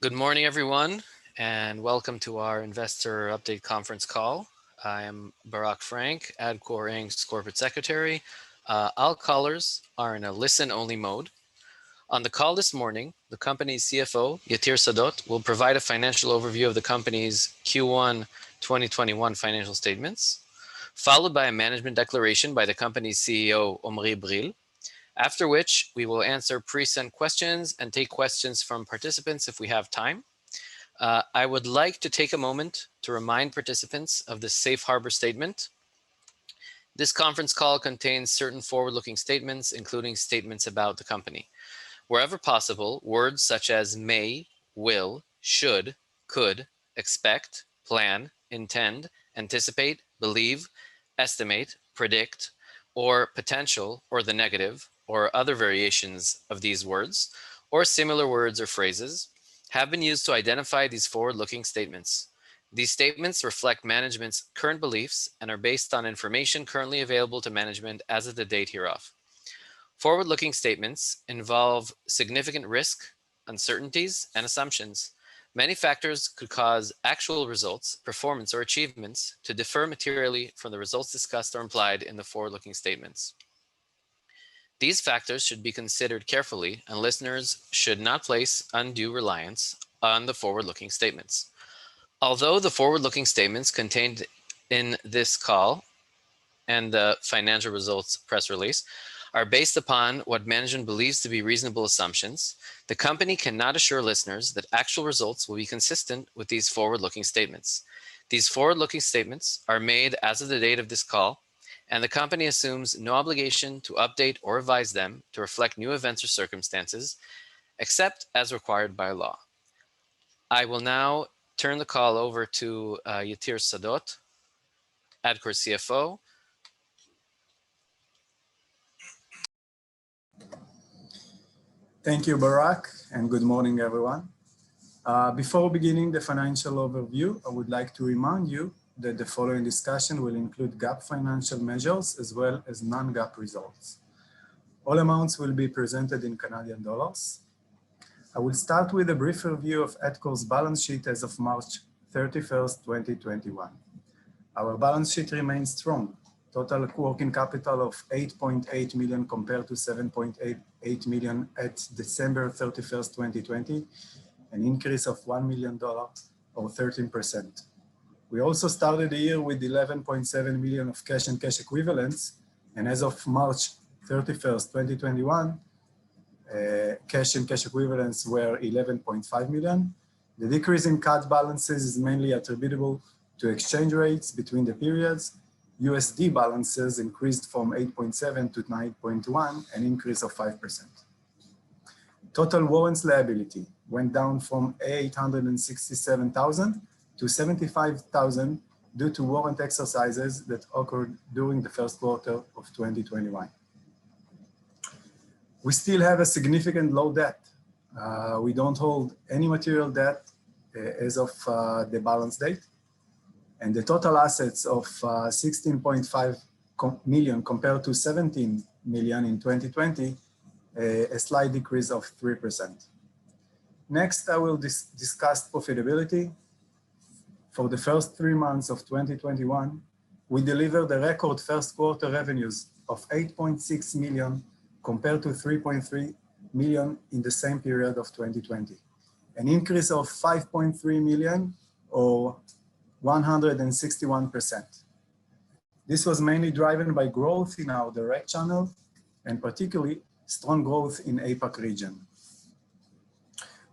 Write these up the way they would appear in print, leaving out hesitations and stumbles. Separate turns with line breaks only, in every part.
Good morning, everyone, and welcome to our investor update conference call. I am Barak Frank, Adcore Inc.'s corporate secretary. All callers are in a listen-only mode. On the call this morning, the company's CFO, Yatir Sadot, will provide a financial overview of the company's Q1 2021 financial statements, followed by a management declaration by the company's CEO, Omri Bril, after which we will answer pre-sent questions and take questions from participants if we have time. I would like to take a moment to remind participants of the safe harbor statement. This conference call contains certain forward-looking statements, including statements about the company. Wherever possible, words such as may, will, should, could, expect, plan, intend, anticipate, believe, estimate, predict, or potential, or the negative, or other variations of these words, or similar words or phrases, have been used to identify these forward-looking statements. These statements reflect management's current beliefs and are based on information currently available to management as of the date hereof. Forward-looking statements involve significant risk, uncertainties, and assumptions. Many factors could cause actual results, performance, or achievements to differ materially from the results discussed or implied in the forward-looking statements. These factors should be considered carefully, and listeners should not place undue reliance on the forward-looking statements. Although the forward-looking statements contained in this call and the financial results press release are based upon what management believes to be reasonable assumptions, the company cannot assure listeners that actual results will be consistent with these forward-looking statements. These forward-looking statements are made as of the date of this call, and the company assumes no obligation to update or revise them to reflect new events or circumstances, except as required by law. I will now turn the call over to Yatir Sadot, Adcore CFO.
Thank you, Barak, and good morning, everyone. Before beginning the financial overview, I would like to remind you that the following discussion will include GAAP financial measures as well as non-GAAP results. All amounts will be presented in Canadian dollars. I will start with a brief review of Adcore's balance sheet as of March 31st, 2021. Our balance sheet remains strong. Total working capital of 8.8 million compared to 7.8 million at December 31st, 2020, an increase of $1 million or 13%. We also started the year with 11.7 million of cash and cash equivalents, and as of March 31st, 2021, cash and cash equivalents were 11.5 million. The decrease in cash balances is mainly attributable to exchange rates between the periods. USD balances increased from 8.7 to 9.1, an increase of 5%. Total warrants liability went down from 867,000 to 75,000 due to warrant exercises that occurred during the first quarter of 2021. We still have a significant low debt. We don't hold any material debt as of the balance date. And the total assets of 16.5 million compared to 17 million in 2020, a slight decrease of 3%. Next, I will discuss profitability. For the first 3 months of 2021, we delivered a record first quarter revenues of 8.6 million compared to 3.3 million in the same period of 2020, an increase of 5.3 million or 161%. This was mainly driven by growth in our direct channel and particularly strong growth in APAC region.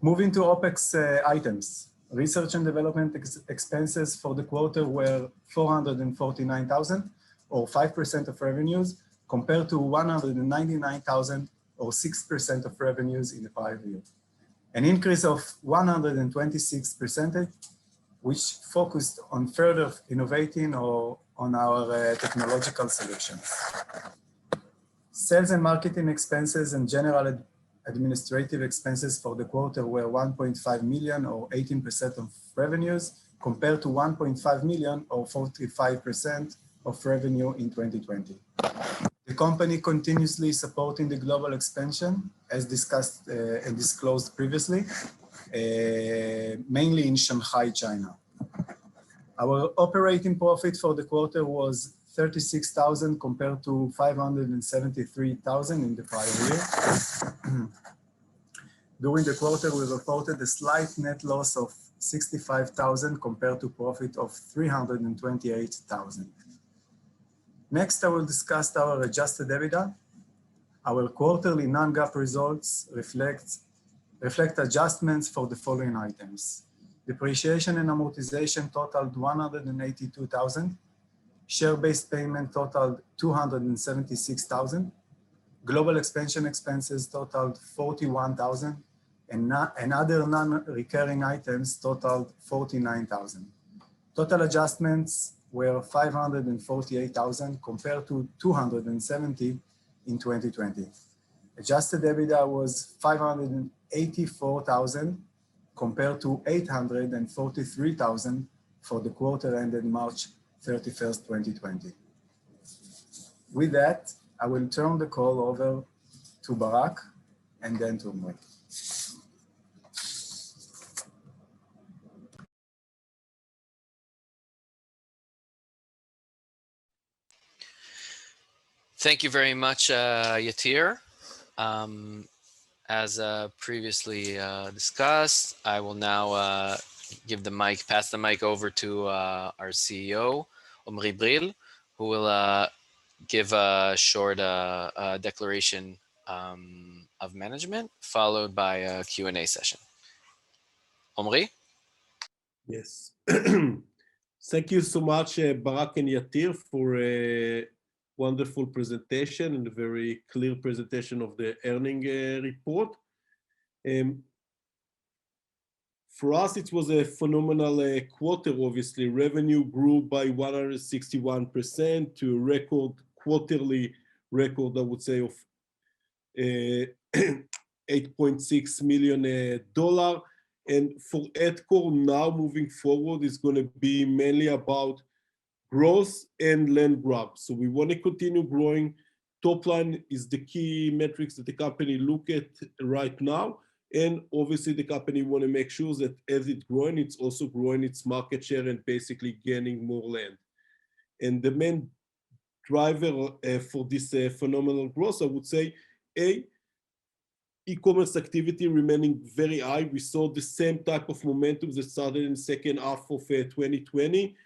Moving to OPEX items, research and development expenses for the quarter were 449,000 or 5% of revenues compared to 199,000 or 6% of revenues in the prior year. An increase of 126%, which focused on further innovating or on our technological solutions. Sales and marketing expenses and general administrative expenses for the quarter were 1.5 million or 18% of revenues compared to 1.5 million or 45% of revenue in 2020. The company continuously supporting the global expansion as discussed and disclosed previously. mainly in Shanghai, China. Our operating profit for the quarter was 36,000 compared to 573,000 in the prior year. During the quarter, we reported a slight net loss of 65,000 compared to profit of 328,000. Next, I will discuss our adjusted EBITDA. Our quarterly non-GAAP results reflect adjustments for the following items. Depreciation and amortization totaled 182,000. Share-based payment totaled 276,000. Global expansion expenses totaled 41,000, and other non-recurring items totaled 49,000. Total adjustments were 548,000 compared to 270 in 2020. Adjusted EBITDA was 584,000 compared to 843,000 for the quarter ended March 31st, 2020. With that, I will turn the call over to Barak and then to Omri.
Thank you very much, Yatir. As previously discussed, I will now pass the mic over to our CEO, Omri Bril, who will give a short declaration of management, followed by a Q&A session. Omri?
Yes. Thank you so much, Barak and Yatir, for a wonderful presentation and a very clear presentation of the earning report. For us, it was a phenomenal quarter, obviously. Revenue grew by 161% to a quarterly record, I would say, of $8.6 million. And for Adcore now moving forward is going to be mainly about growth and land grab. So we want to continue growing. Top line is the key metrics that the company look at right now. And obviously the company want to make sure that as it's growing, it's also growing its market share and basically gaining more land. And the main driver for this phenomenal growth, I would say, e-commerce activity remaining very high. We saw the same type of momentum that started in the second half of 2020.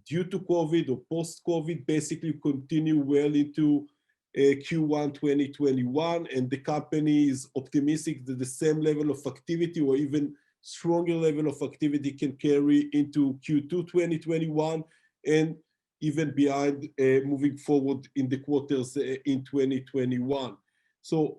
Due to COVID or post-COVID, basically continue well into Q1 2021, and the company is optimistic that the same level of activity or even stronger level of activity can carry into Q2 2021 and even beyond moving forward in the quarters in 2021. So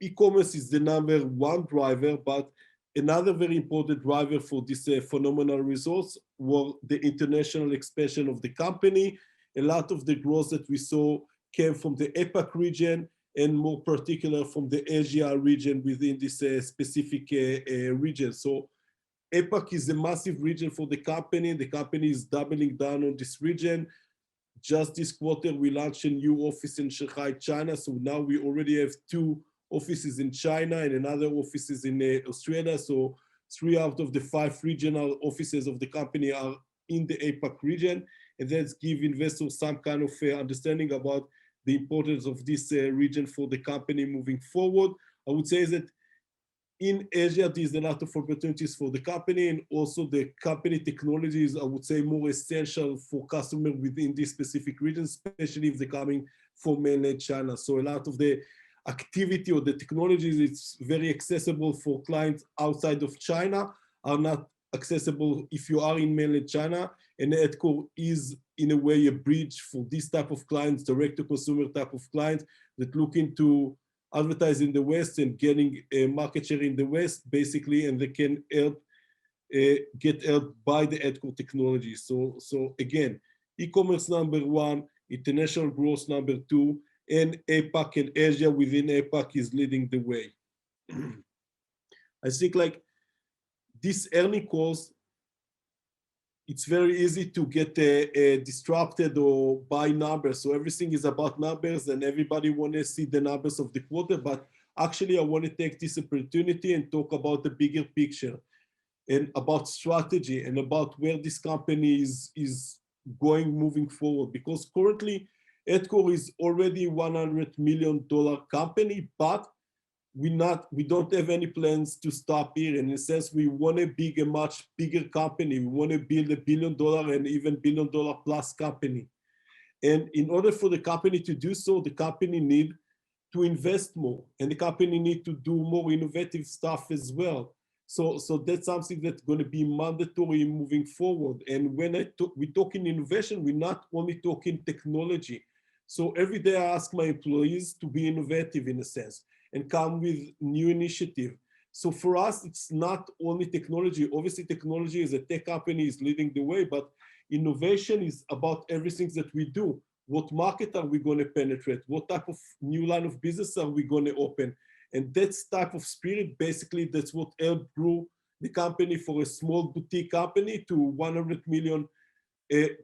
e-commerce is the number one driver, but another very important driver for this phenomenal results were the international expansion of the company. A lot of the growth that we saw came from the APAC region and more particular from the Asia region within this specific region. So APAC is a massive region for the company. The company is doubling down on this region. Just this quarter, we launched a new office in Shanghai, China. So now we already have 2 offices in China and another offices in Australia. So 3 out of the 5 regional offices of the company are in the APAC region. And that's give investors some kind of understanding about the importance of this region for the company moving forward. I would say that in Asia, there's a lot of opportunities for the company, and also the company technologies, I would say, more essential for customers within this specific region, especially if they're coming from mainland China. So a lot of the activity or the technologies, it's very accessible for clients outside of China, are not accessible if you are in mainland China. And Adcore is in a way a bridge for this type of clients, direct to consumer type of clients that looking to advertise in the West and getting a market share in the West, basically, and they can help get helped by the Adcore technology. So again, e-commerce number 1, international growth number 2, and APAC and Asia within APAC is leading the way. I think like this earning calls, it's very easy to get disrupted or by numbers. So everything is about numbers and everybody want to see the numbers of the quarter, but actually I want to take this opportunity and talk about the bigger picture. and about strategy and about where this company is going moving forward. Because currently, Adcore is already $100 million company, but we don't have any plans to stop here. In a sense, we want to be a much bigger company. We want to build $1 billion and even $1 billion plus company. And in order for the company to do so, the company need to invest more, and the company need to do more innovative stuff as well. So that's something that's going to be mandatory moving forward. And when we talk in innovation, we're not only talking technology. So every day I ask my employees to be innovative in a sense and come with new initiative. So for us, it's not only technology. Obviously, technology as a tech company is leading the way, but innovation is about everything that we do. What market are we going to penetrate? What type of new line of business are we going to open? And that type of spirit, basically, that's what helped grow the company for a small boutique company to 100 million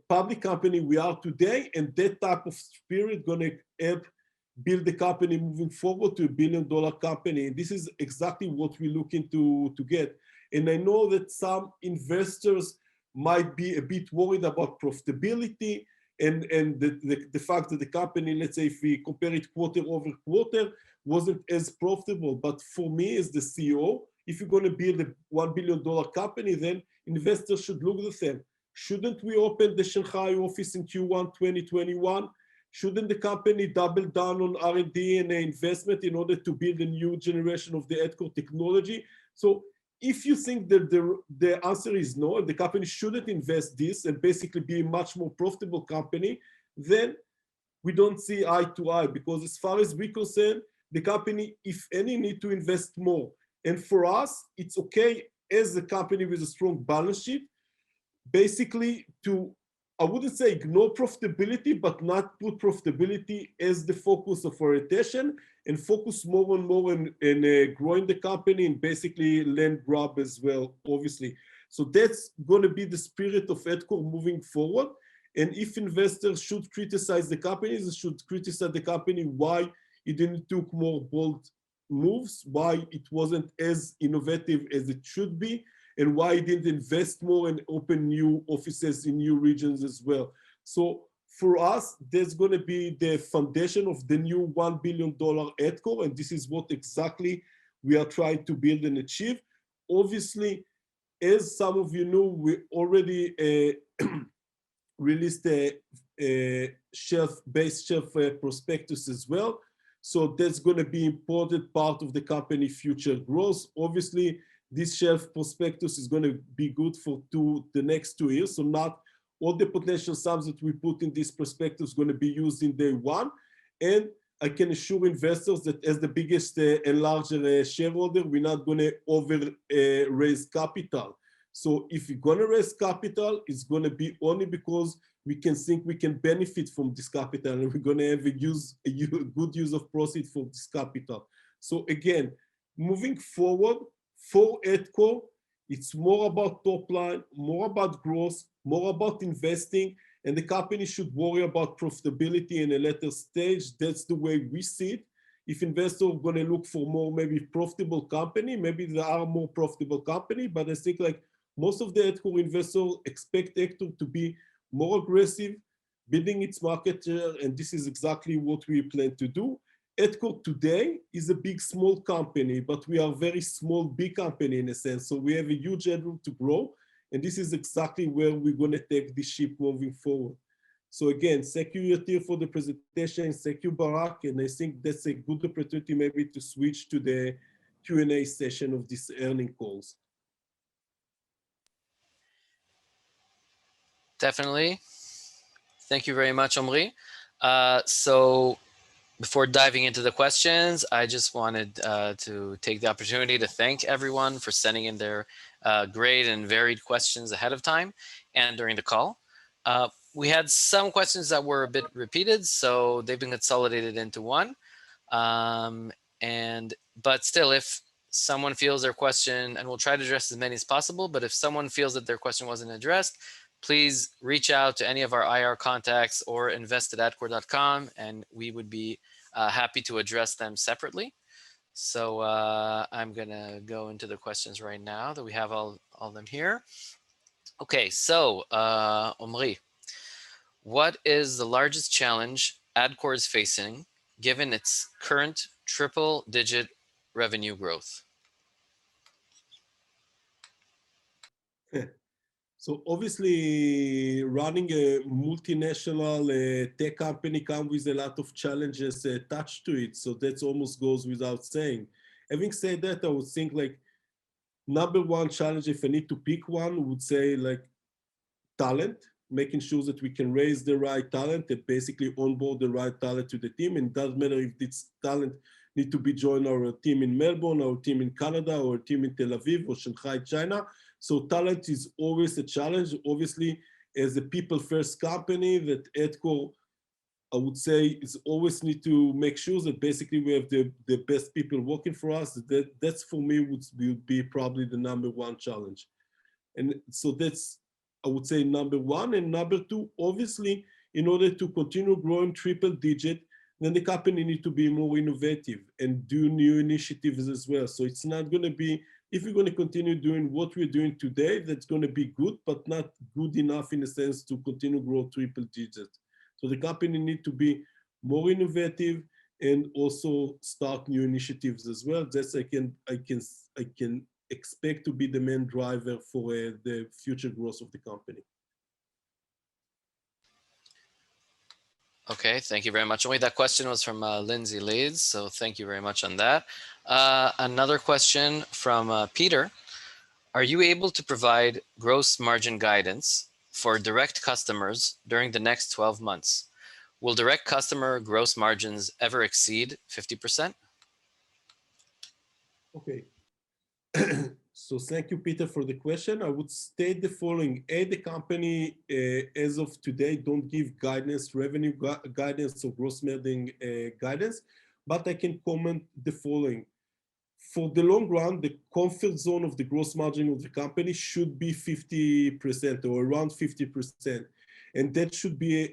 public company we are today. And that type of spirit going to help build the company moving forward to $1 billion company. And this is exactly what we're looking to get. And I know that some investors might be a bit worried about profitability and the fact that the company, let's say if we compare it quarter over quarter, wasn't as profitable. But for me as the CEO, if you're going to build a $1 billion company, then investors should look the same. Shouldn't we open the Shanghai office in Q1 2021? Shouldn't the company double down on R&D and investment in order to build a new generation of the Adcore technology? So if you think that the answer is no, and the company shouldn't invest this and basically be a much more profitable company, then we don't see eye to eye, because as far as we're concerned, the company, if any, need to invest more. And for us, it's okay as a company with a strong balance sheet, basically to, I wouldn't say ignore profitability, but not put profitability as the focus of our attention, and focus more and more in growing the company and basically land grab as well, obviously. So that's going to be the spirit of Adcore moving forward. And if investors should criticize the companies, they should criticize the company why it didn't took more bold moves, why it wasn't as innovative as it should be, and why it didn't invest more and open new offices in new regions as well. So for us, that's going to be the foundation of the new $1 billion Adcore, and this is what exactly we are trying to build and achieve. Obviously, as some of you know, we already released a shelf-based shelf prospectus as well. So that's going to be important part of the company future growth. Obviously, this shelf prospectus is going to be good for the next 2 years. So not all the potential sums that we put in this prospectus is going to be used in day one. And I can assure investors that as the biggest and larger shareholder, we're not going to over raise capital. So if we're going to raise capital, it's going to be only because we can think we can benefit from this capital, and we're going to have a good use of proceeds for this capital. So again, moving forward for Adcore, it's more about top line, more about growth, more about investing, and the company should worry about profitability in a later stage. That's the way we see it. If investors are going to look for more maybe profitable company, maybe there are more profitable company, but I think like most of the Adcore investors expect Adcore to be more aggressive, building its market share, and this is exactly what we plan to do. Adcore today is a big, small company, but we are a very small, big company in a sense. So we have a huge headroom to grow. And this is exactly where we're going to take the ship moving forward. So again, thank you, Yatir, for the presentation. Thank you, Barak. And I think that's a good opportunity maybe to switch to the Q&A session of this earnings calls.
Definitely. Thank you very much, Omri. So before diving into the questions, I just wanted to take the opportunity to thank everyone for sending in their great and varied questions ahead of time and during the call. We had some questions that were a bit repeated, so they've been consolidated into one. But still, if someone feels their question, and we'll try to address as many as possible, but if someone feels that their question wasn't addressed, please reach out to any of our IR contacts or invest@adcore.com, and we would be happy to address them separately. So I'm gonna go into the questions right now that we have all them here. Okay, so Omri, what is the largest challenge Adcore is facing given its current triple-digit revenue growth?
So obviously, running a multinational tech company comes with a lot of challenges attached to it. So that almost goes without saying. Having said that, I would think like number one challenge, if I need to pick one, would say like talent, making sure that we can raise the right talent and basically onboard the right talent to the team. And it doesn't matter if this talent need to be join our team in Melbourne, our team in Canada, or team in Tel Aviv or Shanghai, China. So talent is always a challenge. Obviously, as a people first company that Adcore, I would say, is always need to make sure that basically we have the best people working for us. That's for me would be probably the number one challenge. And so that's, I would say, number one. And number two, obviously, in order to continue growing triple digit, then the company need to be more innovative and do new initiatives as well. So it's not going to be, if we're going to continue doing what we're doing today, that's going to be good, but not good enough in a sense to continue grow triple digit. So the company need to be more innovative and also start new initiatives as well. That's I can expect to be the main driver for the future growth of the company.
Okay, thank you very much. Only that question was from Lindsay Leeds, so thank you very much on that. Another question from Peter. Are you able to provide gross margin guidance for direct customers during the next 12 months? Will direct customer gross margins ever exceed 50%?
Okay. So thank you, Peter, for the question. I would state the following. The company, as of today, don't give guidance, revenue guidance or gross margin guidance, but I can comment the following. For the long run, the comfort zone of the gross margin of the company should be 50% or around 50%. And that should be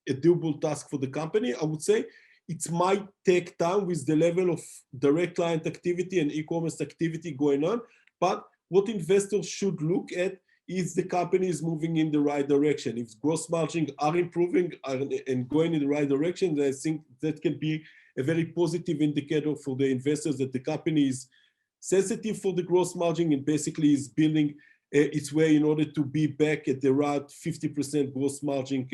a doable task for the company. I would say it might take time with the level of direct client activity and e-commerce activity going on, but what investors should look at is the company is moving in the right direction. If gross margins are improving and going in the right direction, then I think that can be a very positive indicator for the investors that the company is sensitive for the gross margin and basically is building its way in order to be back at the right 50% gross margin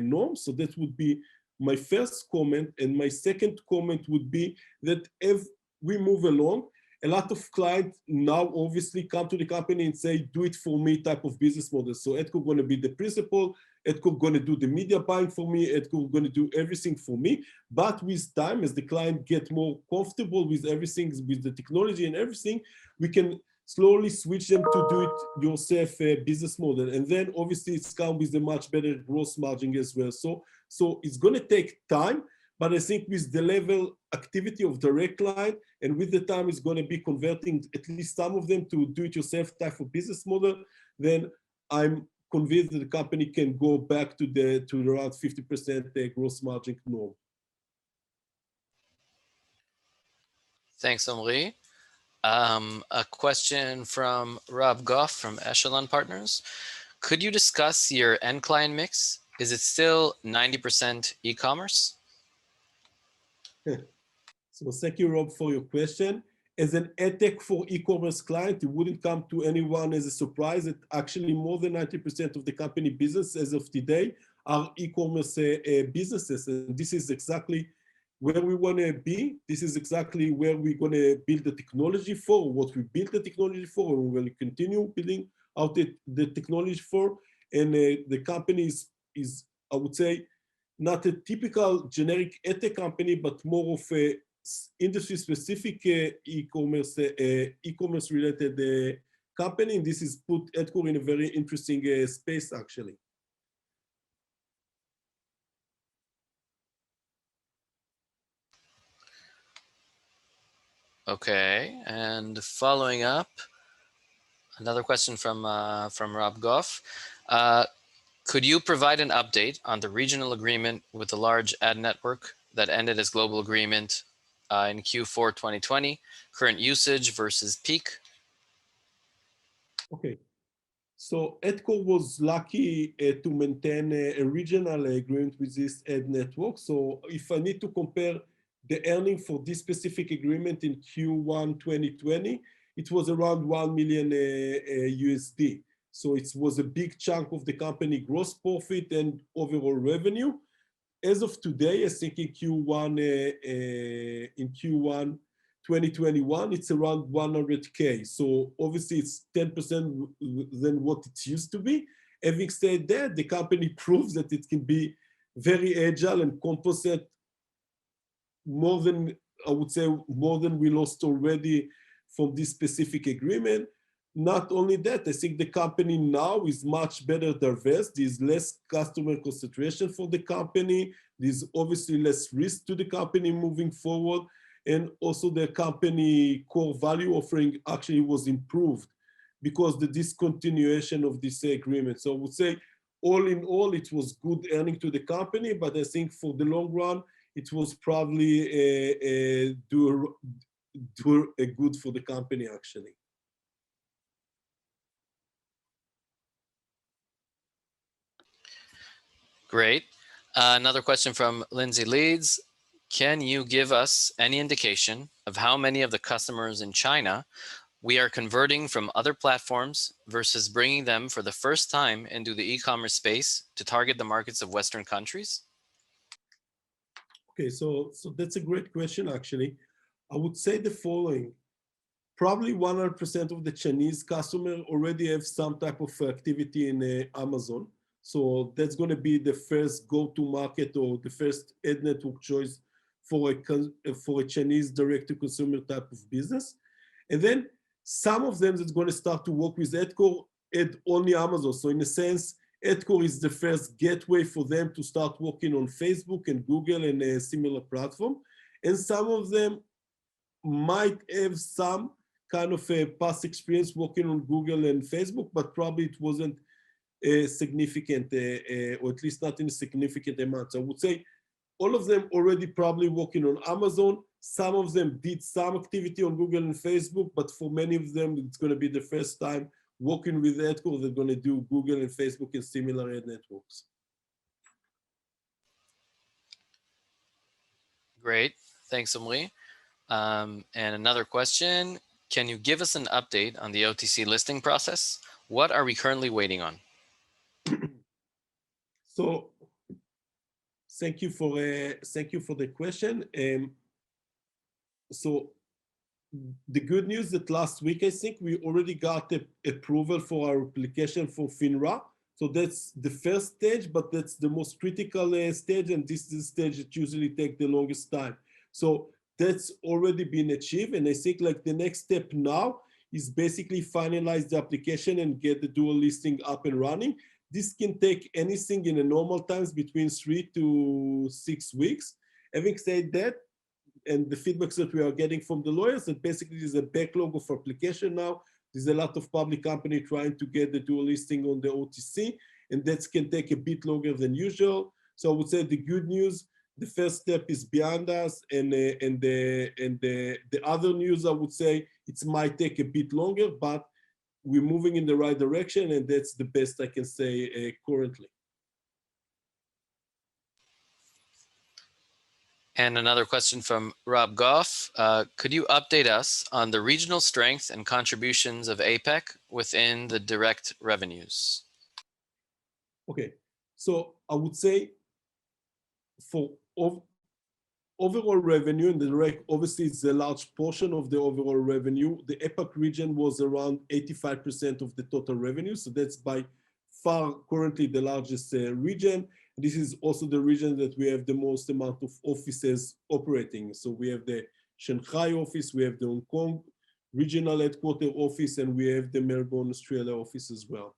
norm. So that would be my first comment. And my second comment would be that if we move along, a lot of clients now obviously come to the company and say, do it for me type of business model. So Adcore going to be the principal, Adcore going to do the media buying for me, Adcore going to do everything for me. But with time, as the client get more comfortable with everything, with the technology and everything, we can slowly switch them to do it yourself business model. And then obviously it's come with a much better gross margin as well. So it's going to take time, but I think with the level activity of direct client and with the time it's going to be converting at least some of them to do it yourself type of business model, then I'm convinced that the company can go back to around 50% gross margin norm.
Thanks, Omri. A question from Rob Goff from Echelon Partners. Could you discuss your end client mix? Is it still 90% e-commerce?
So thank you, Rob, for your question. As an edtech for e-commerce client, it wouldn't come to anyone as a surprise that actually more than 90% of the company business as of today are e-commerce businesses. And this is exactly where we want to be. This is exactly where we're going to build the technology for, what we built the technology for, and we will continue building out the technology for. And the company is, I would say, not a typical generic edtech company, but more of a industry-specific e-commerce related company. And this is put Adcore in a very interesting space, actually.
Okay, and following up, another question from Rob Goff. Could you provide an update on the regional agreement with the large ad network that ended as global agreement in Q4 2020, current usage versus peak?
Okay. So Adcore was lucky to maintain a regional agreement with this ad network. So if I need to compare the earning for this specific agreement in Q1 2020, it was around 1 million USD. So it was a big chunk of the company gross profit and overall revenue. As of today, I think in Q1 2021, it's around 100K. So obviously it's 10% than what it used to be. Having said that, the company proves that it can be very agile and compensate more than, I would say, more than we lost already from this specific agreement. Not only that, I think the company now is much better diverse. There's less customer concentration for the company. There's obviously less risk to the company moving forward. And also the company core value offering actually was improved because the discontinuation of this agreement. So I would say all in all, it was good earning to the company, but I think for the long run, it was probably do a good for the company actually.
Great. Another question from Lindsay Leeds. Can you give us any indication of how many of the customers in China we are converting from other platforms versus bringing them for the first time into the e-commerce space to target the markets of Western countries?
Okay, so that's a great question actually. I would say the following. Probably 100% of the Chinese customer already have some type of activity in Amazon. So that's going to be the first go-to market or the first ad network choice for a Chinese direct-to-consumer type of business. And then some of them that's going to start to work with Adcore at only Amazon. So in a sense, Adcore is the first gateway for them to start working on Facebook and Google and a similar platform. And some of them might have some kind of a past experience working on Google and Facebook, but probably it wasn't significant, or at least not in a significant amount. So I would say all of them already probably working on Amazon. Some of them did some activity on Google and Facebook, but for many of them, it's going to be the first time working with Adcore. They're going to do Google and Facebook and similar ad networks.
Great. Thanks, Omri. And another question, can you give us an update on the OTC listing process? What are we currently waiting on?
So thank you for the question. So the good news that last week, I think we already got the approval for our application for FINRA. So that's the first stage, but that's the most critical stage. And this is the stage that usually takes the longest time. So that's already been achieved. And I think like the next step now is basically finalize the application and get the dual listing up and running. This can take anything in a normal times between 3 to 6 weeks. Having said that, and the feedbacks that we are getting from the lawyers, that basically there's a backlog of application now. There's a lot of public company trying to get the dual listing on the OTC, and that can take a bit longer than usual. So I would say the good news, the first step is behind us, and the other news, I would say it might take a bit longer, but we're moving in the right direction, and that's the best I can say currently.
And another question from Rob Goff. Could you update us on the regional strength and contributions of APEC within the direct revenues?
Okay, so I would say for overall revenue, and the direct obviously is a large portion of the overall revenue. The APAC region was around 85% of the total revenue. So that's by far currently the largest region. This is also the region that we have the most amount of offices operating. So we have the Shanghai office, we have the Hong Kong regional headquarter office, and we have the Melbourne, Australia office as well.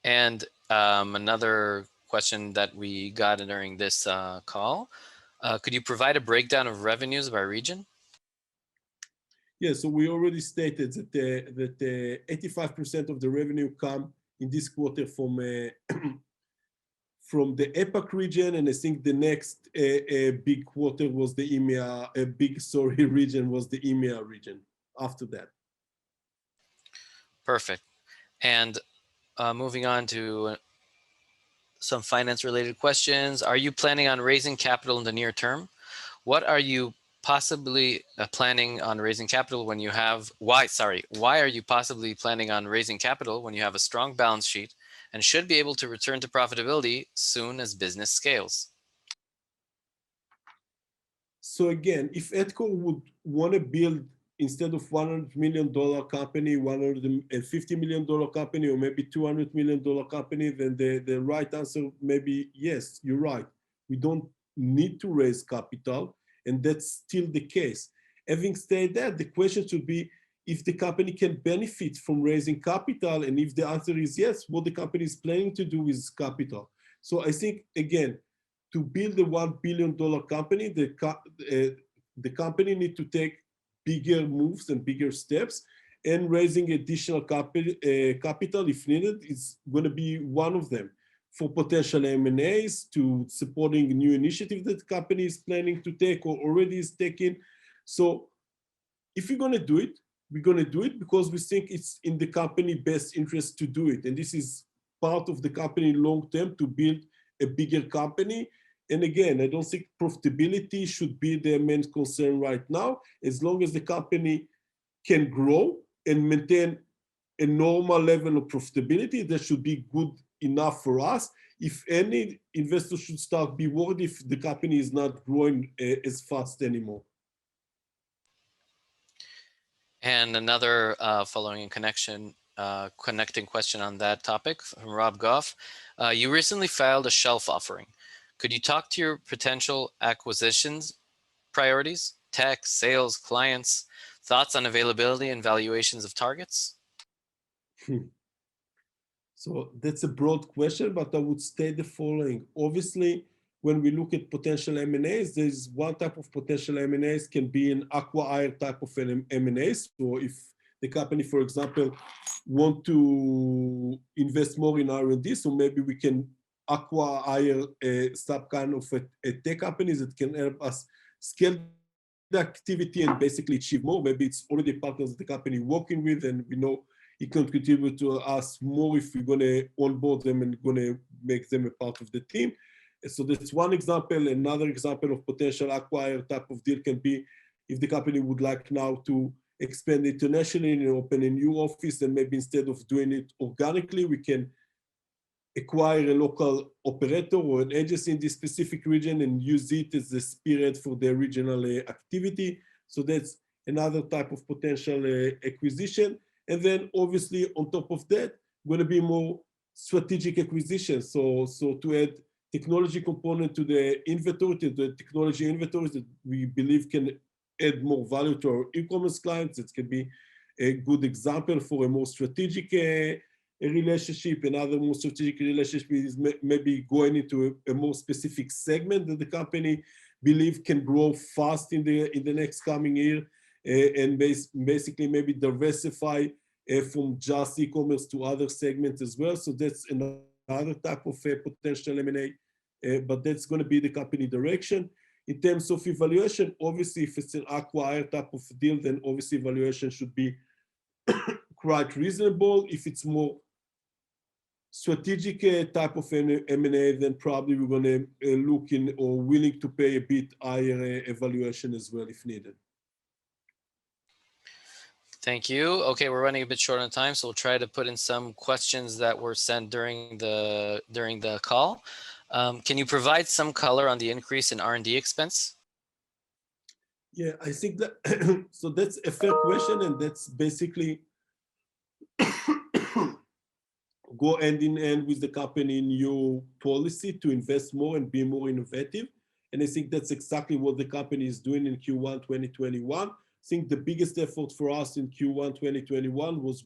And another question that we got during this call, could you provide a breakdown of revenues by region?
Yeah, so we already stated that 85% of the revenue come in this quarter from from the APAC region, and I think the next big quarter was the EMEA, region was the EMEA region after that.
Perfect. And moving on to some finance related questions. Are you planning on raising capital in the near term? What are you possibly planning on raising capital when you have, why are you possibly planning on raising capital when you have a strong balance sheet and should be able to return to profitability soon as business scales?
So again, if Adcore would want to build, instead of $100 million company, $150 million company, or maybe $200 million company, then the right answer may be yes, you're right. We don't need to raise capital, and that's still the case. Having said that, the question should be if the company can benefit from raising capital, and if the answer is yes, what the company is planning to do with capital. So I think, again, to build a $1 billion company, the company need to take bigger moves and bigger steps, and raising additional capital if needed is going to be one of them, for potential M&As, to supporting new initiatives that the company is planning to take or already is taking. So if you're going to do it, we're going to do it because we think it's in the company best interest to do it. And this is part of the company long term, to build a bigger company. And again, I don't think profitability should be their main concern right now. As long as the company can grow and maintain a normal level of profitability, that should be good enough for us. If any, investors should start be worried if the company is not growing as fast anymore.
And another following in connecting question on that topic from Rob Goff. You recently filed a shelf offering. Could you talk to your potential acquisitions priorities, tech, sales, clients, thoughts on availability and valuations of targets?
So that's a broad question, but I would state the following. Obviously, when we look at potential M&As, there's one type of potential M&As can be an acquire type of M&As. So if the company, for example, want to invest more in R&D, so maybe we can acquire some kind of a tech companies that can help us scale the activity and basically achieve more. Maybe it's already partners the company working with, and we know it can contribute to us more if we're going to onboard them and going to make them a part of the team. So that's one example. Another example of potential acquire type of deal can be if the company would like now to expand internationally and open a new office, and maybe instead of doing it organically, we can acquire a local operator or an agency in this specific region and use it as the spearhead for their regional activity. So that's another type of potential acquisition. And then obviously on top of that, going to be more strategic acquisitions. So to add technology component to the inventory, to the technology inventories that we believe can add more value to our e-commerce clients. It can be a good example for a more strategic a relationship. Another more strategic relationship is maybe going into a more specific segment that the company believe can grow fast in the next coming year, and basically maybe diversify from just e-commerce to other segments as well. So that's another type of potential M&A, but that's going to be the company direction. In terms of evaluation, obviously if it's an acquire type of deal, then obviously evaluation should be quite reasonable. If it's more strategic type of M&A, then probably we're going to look in or willing to pay a bit higher evaluation as well if needed.
Thank you. Okay, we're running a bit short on time, so we'll try to put in some questions that were sent during the call. Can you provide some color on the increase in R&D expense?
Yeah, I think that so that's a fair question, and that's basically go hand in hand with the company new policy to invest more and be more innovative. And I think that's exactly what the company is doing in Q1 2021. I think the biggest effort for us in Q1 2021 was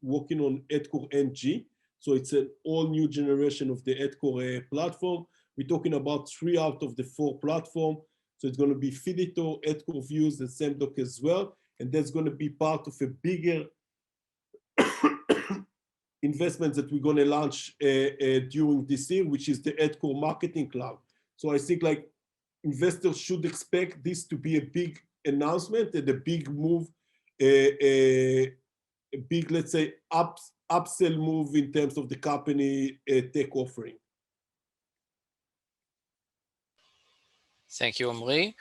working on Adcore NG. So it's an all new generation of the Adcore platform. We're talking about 3 out of the 4 platforms. So it's going to be Feeditor, Adcore Views, and SamDoc as well. And that's going to be part of a bigger investments that we're going to launch during this year, which is the Adcore Marketing Cloud. So I think like investors should expect this to be a big announcement and a big move, a big, let's say, upsell move in terms of the company tech offering.
Thank you, Omri.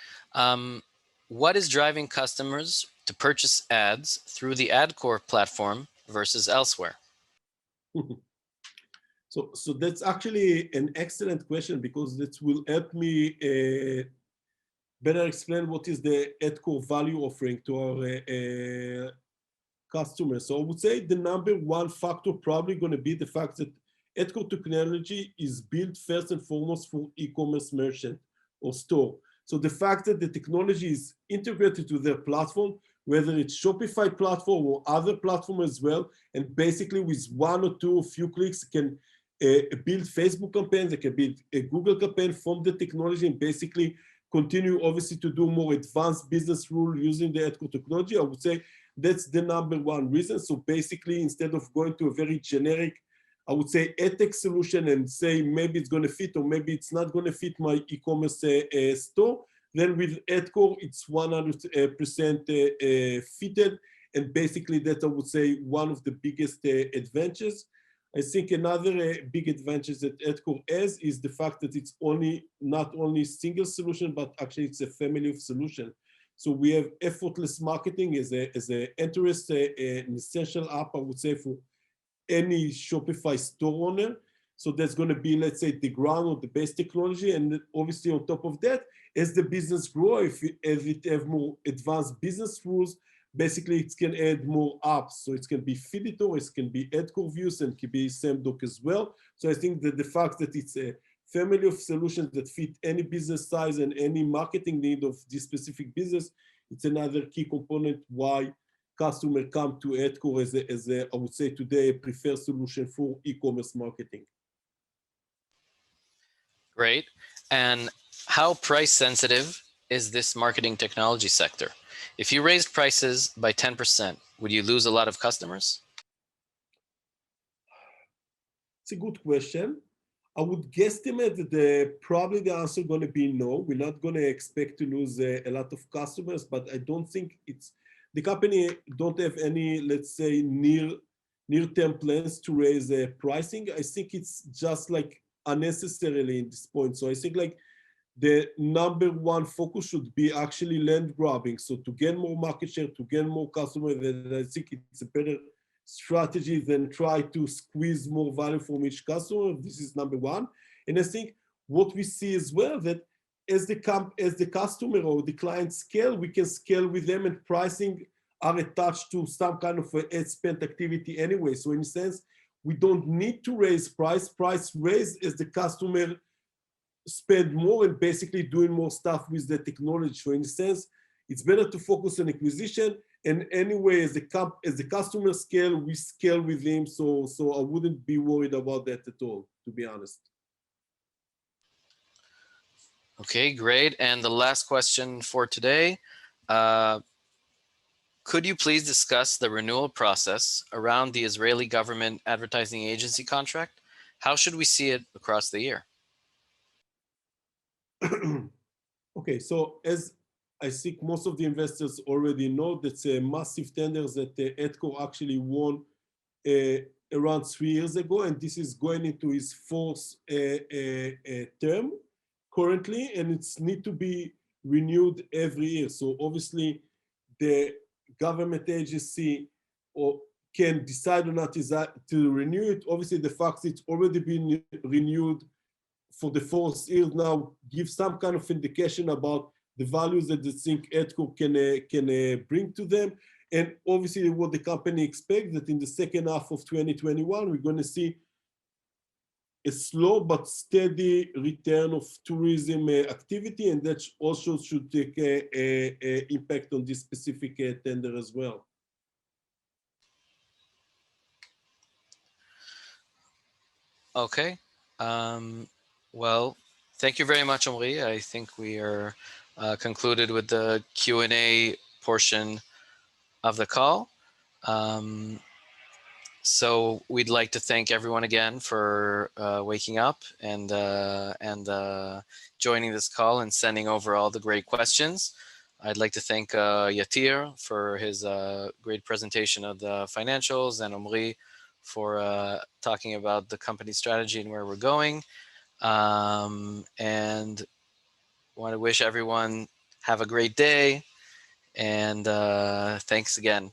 What is driving customers to purchase ads through the Adcore platform versus elsewhere?
So that's actually an excellent question, because that will help me better explain what is the Adcore value offering to our customers. So I would say the number one factor probably going to be the fact that Adcore technology is built first and foremost for e-commerce merchant or store. So the fact that the technology is integrated to their platform, whether it's Shopify platform or other platform as well, and basically with one or two, few clicks can build Facebook campaigns, they can build a Google campaign from the technology, and basically continue obviously to do more advanced business rule using the Adcore technology. I would say that's the number one reason. So basically, instead of going to a very generic, I would say, ad tech solution and say maybe it's going to fit or maybe it's not going to fit my e-commerce store, then with Adcore, it's 100% fitted. And basically that I would say one of the biggest advantages. I think another big advantage that Adcore has is the fact that it's not only single solution, but actually it's a family of solution. So we have effortless marketing as an an essential app, I would say, for any Shopify store owner. So that's going to be, let's say, the ground or the base technology. And obviously on top of that, as the business grows, as it have more advanced business rules, basically it can add more apps. So it can be Feeditor, it can be Adcore views, and it can be SamDoc as well. So I think that the fact that it's a family of solutions that fit any business size and any marketing need of this specific business, it's another key component why customers come to Adcore as a, I would say today, a preferred solution for e-commerce marketing.
Great. And how price sensitive is this marketing technology sector? If you raised prices by 10%, would you lose a lot of customers?
It's a good question. I would guesstimate that probably the answer is going to be no. We're not going to expect to lose a lot of customers, but I don't think the company don't have any, let's say, near-term plans to raise pricing. I think it's just like unnecessarily in this point. So I think like the number one focus should be actually land grabbing. So to gain more market share, to gain more customers, then I think it's a better strategy than try to squeeze more value from each customer. This is number one. And I think what we see as well, that as the customer or the client scale, we can scale with them, and pricing are attached to some kind of ad spend activity anyway. So in a sense, we don't need to raise price raise as the customer spend more and basically doing more stuff with the technology. So in a sense, it's better to focus on acquisition. And anyway, as the customer scale, we scale with him. So I wouldn't be worried about that at all, to be honest.
Okay, great. And the last question for today. Could you please discuss the renewal process around the Israeli government advertising agency contract? How should we see it across the year?
Okay, so as I think most of the investors already know, that's a massive tender that Adcore actually won around 3 years ago, and this is going into its fourth term currently, and it's need to be renewed every year. So obviously, the government agency can decide or not to renew it. Obviously, the fact it's already been renewed for the fourth year now gives some kind of indication about the values that they think Adcore can bring to them. And obviously what the company expects that in the second half of 2021, we're going to see a slow but steady return of tourism activity, and that also should take an impact on this specific tender as well.
Okay. Well, thank you very much, Omri. I think we are concluded with the Q&A portion of the call. So we'd like to thank everyone again for waking up and joining this call and sending over all the great questions. I'd like to thank Yatir for his great presentation of the financials, and Omri for talking about the company strategy and where we're going. And want to wish everyone have a great day, and thanks again.